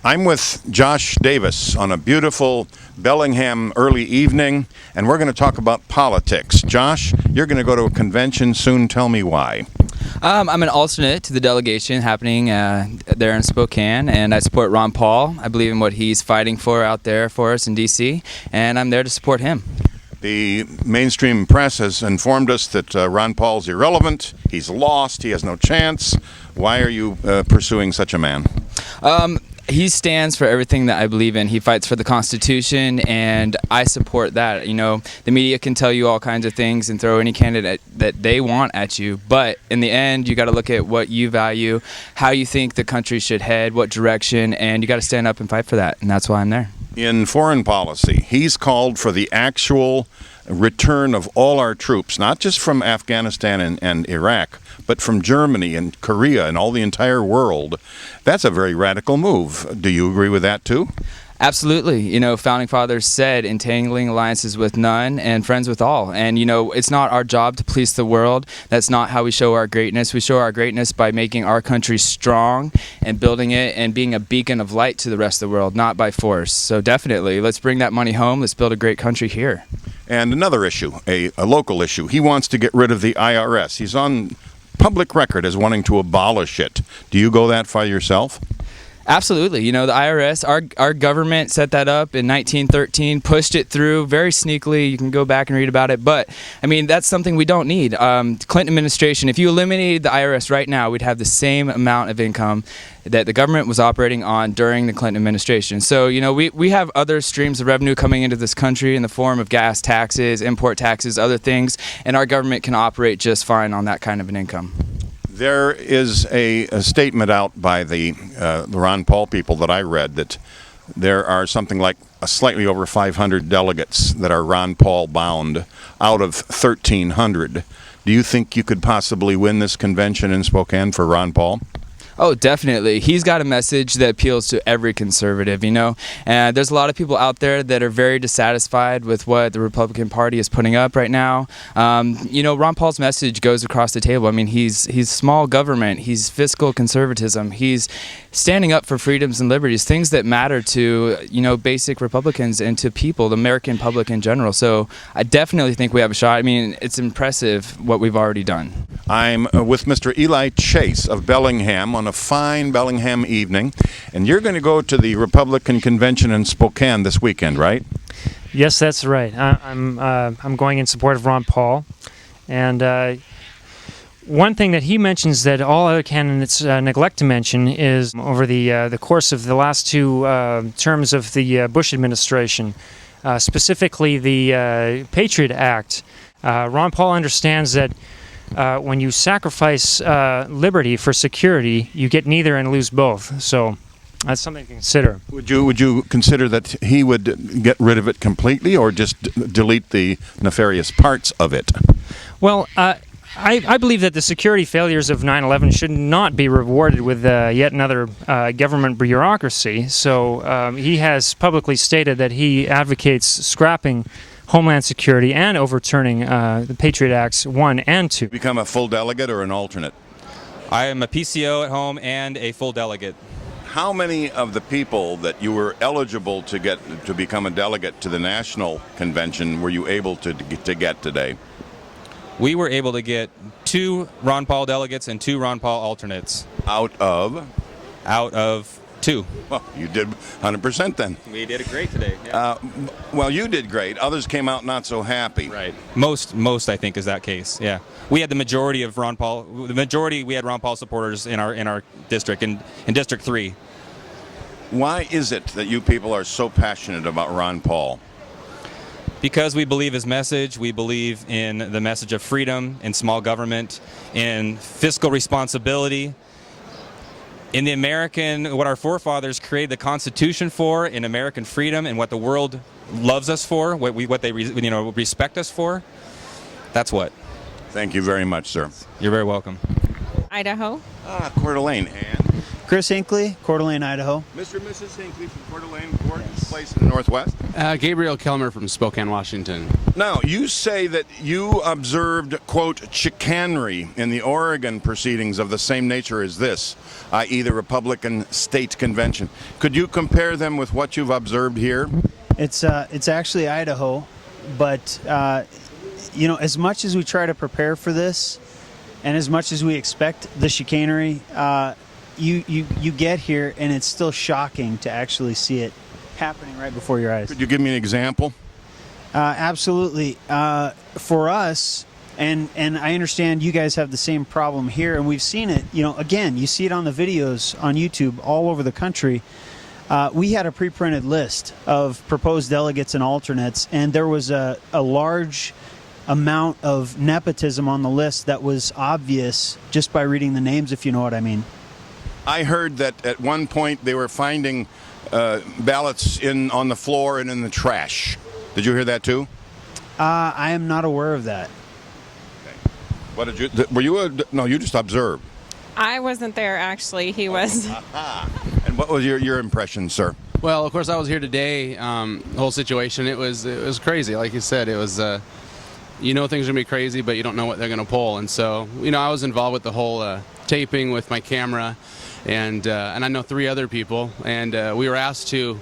I'm with Josh Davis on a beautiful Bellingham early evening, and we're going to talk about politics. Josh, you're going to go to a convention soon. Tell me why. I'm an alternate to the delegation happening there in Spokane, and I support Ron Paul. I believe in what he's fighting for out there for us in D.C., and I'm there to support him. The mainstream press has informed us that Ron Paul's irrelevant, he's lost, he has no chance. Why are you pursuing such a man? He stands for everything that I believe in. He fights for the Constitution, and I support that. You know, the media can tell you all kinds of things and throw any candidate that they want at you, but in the end, you got to look at what you value, how you think the country should head, what direction, and you got to stand up and fight for that, and that's why I'm there. In foreign policy, he's called for the actual return of all our troops, not just from Afghanistan and Iraq, but from Germany and Korea and all the entire world. That's a very radical move. Do you agree with that too? Absolutely. You know, founding fathers said entangling alliances with none and friends with all. And, you know, it's not our job to police the world. That's not how we show our greatness. We show our greatness by making our country strong and building it and being a beacon of light to the rest of the world, not by force. So definitely, let's bring that money home. Let's build a great country here. And another issue, a local issue. He wants to get rid of the IRS. He's on public record as wanting to abolish it. Do you go that far yourself? Absolutely. You know, the IRS, our government set that up in 1913, pushed it through very sneakily. You can go back and read about it. But, I mean, that's something we don't need. Clinton administration, if you eliminated the IRS right now, we'd have the same amount of income that the government was operating on during the Clinton administration. So, you know, we have other streams of revenue coming into this country in the form of gas taxes, import taxes, other things, and our government can operate just fine on that kind of an income. There is a statement out by the Ron Paul people that I read that there are something like slightly over 500 delegates that are Ron Paul bound out of 1,300. Do you think you could possibly win this convention in Spokane for Ron Paul? Oh, definitely. He's got a message that appeals to every conservative, you know. And there's a lot of people out there that are very dissatisfied with what the Republican Party is putting up right now. You know, Ron Paul's message goes across the table. I mean, he's small government. He's fiscal conservatism. He's standing up for freedoms and liberties, things that matter to, you know, basic Republicans and to people, the American public in general. So I definitely think we have a shot. I mean, it's impressive what we've already done. I'm with Mr. Eli Chase of Bellingham on a fine Bellingham evening, and you're going to go to the Republican convention in Spokane this weekend, right? Yes, that's right. I'm going in support of Ron Paul, and one thing that he mentions that all other candidates neglect to mention is over the course of the last two terms of the Bush administration, specifically the Patriot Act. Ron Paul understands that when you sacrifice liberty for security, you get neither and lose both. So that's something to consider. Would you consider that he would get rid of it completely, or just delete the nefarious parts of it? Well, I believe that the security failures of 9/11 should not be rewarded with yet another government bureaucracy. So he has publicly stated that he advocates scrapping Homeland Security and overturning the Patriot Acts 1 and 2. Become a full delegate or an alternate? I am a PCO at home and a full delegate. How many of the people that you were eligible to get to become a delegate to the national convention were you able to get today? We were able to get 2 Ron Paul delegates and 2 Ron Paul alternates. Out of? Out of 2. Well, you did 100% then. We did it great today. Yeah. Well, you did great. Others came out not so happy. Right. Most I think is that case. Yeah. We had the majority of Ron Paul. We had Ron Paul supporters in our district, in District 3. Why is it that you people are so passionate about Ron Paul? Because we believe his message. We believe in the message of freedom, in small government, in fiscal responsibility. In the what our forefathers created the Constitution for, in American freedom, and what the world loves us for, what they respect us for. That's what. Thank you very much, sir. You're very welcome. Idaho. Coeur d'Alene. And Chris Hinckley, Coeur d'Alene, Idaho. Mr. and Mrs. Hinckley from Coeur d'Alene, gorgeous place in the Northwest. Gabriel Kelmer from Spokane, Washington. Now, you say that you observed, quote, chicanery in the Oregon proceedings of the same nature as this, i.e. the Republican State Convention. Could you compare them with what you've observed here? It's actually Idaho, but as much as we try to prepare for this, and as much as we expect the chicanery, you get here and it's still shocking to actually see it happening right before your eyes. Could you give me an example? Absolutely. For us, and I understand you guys have the same problem here, and we've seen it. Again, you see it on the videos on YouTube all over the country. We had a pre-printed list of proposed delegates and alternates, and there was a large amount of nepotism on the list that was obvious just by reading the names, if you know what I mean. I heard that at one point they were finding ballots on the floor and in the trash. Did you hear that too? I am not aware of that. Okay. What did you? Were you? No, you just observed. I wasn't there actually. He was. And what was your impression, sir? Well, of course, I was here today. The whole situation, it was crazy. Like you said, it was. Things are gonna be crazy, but you don't know what they're gonna pull. And so, I was involved with the whole taping with my camera, and I know 3 other people, and we were asked to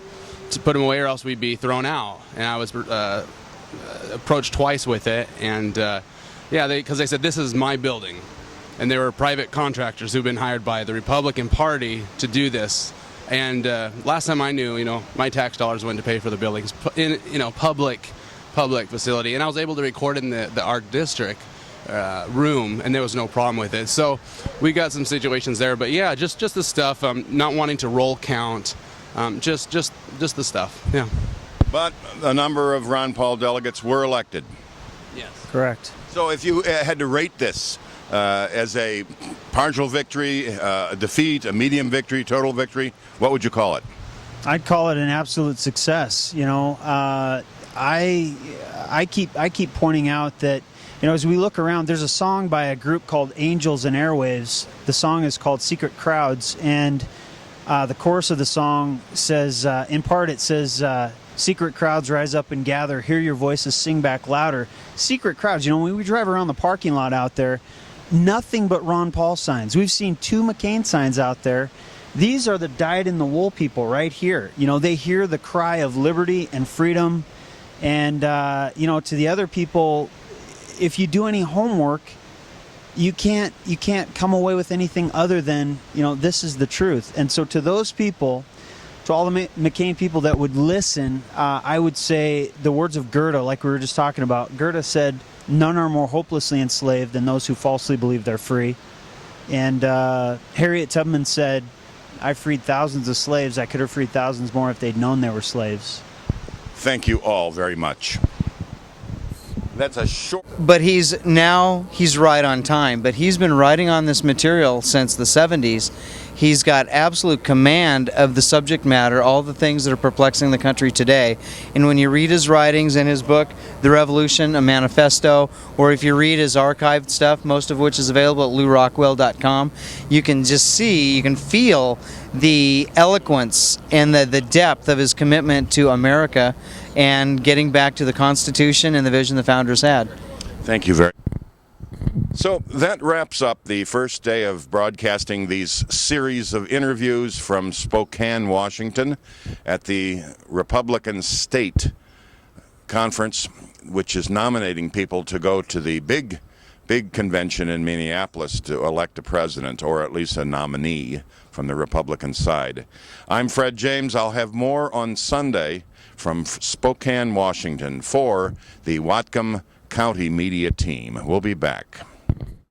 put them away or else we'd be thrown out. And I was approached twice with it, and because they said this is my building, and they were private contractors who've been hired by the Republican Party to do this. And last time I knew, my tax dollars went to pay for the buildings in public facility, and I was able to record in the Arc District room, and there was no problem with it. So we got some situations there, but yeah, just the stuff, not wanting to roll count, just the stuff. Yeah. But a number of Ron Paul delegates were elected. Yes. Correct. So if you had to rate this as a partial victory, a defeat, a medium victory, total victory, what would you call it? I'd call it an absolute success. I keep pointing out that as we look around, there's a song by a group called Angels and Airwaves. The song is called Secret Crowds, and the chorus of the song says, in part it says, secret crowds rise up and gather, hear your voices sing back louder. Secret crowds, when we drive around the parking lot out there, nothing but Ron Paul signs. We've seen 2 McCain signs out there. These are the dyed-in-the-wool people right here. They hear the cry of liberty and freedom. And, to the other people, if you do any homework, you can't come away with anything other than, this is the truth. And so to those people, to all the McCain people that would listen, I would say the words of Goethe, like we were just talking about. Goethe said, none are more hopelessly enslaved than those who falsely believe they're free. And Harriet Tubman said, I freed thousands of slaves. I could have freed thousands more if they'd known they were slaves. Thank you all very much. That's a short... But he's right on time. But he's been writing on this material since the 70s. He's got absolute command of the subject matter, all the things that are perplexing the country today. And when you read his writings in his book, The Revolution, a Manifesto, or if you read his archived stuff, most of which is available at lourockwell.com, you can just see, you can feel the eloquence and the depth of his commitment to America and getting back to the Constitution and the vision the founders had. Thank you very much. So that wraps up the first day of broadcasting these series of interviews from Spokane, Washington, at the Republican State Conference, which is nominating people to go to the big convention in Minneapolis to elect a president, or at least a nominee from the Republican side. I'm Fred James. I'll have more on Sunday from Spokane, Washington, for the Whatcom County Media Team. We'll be back.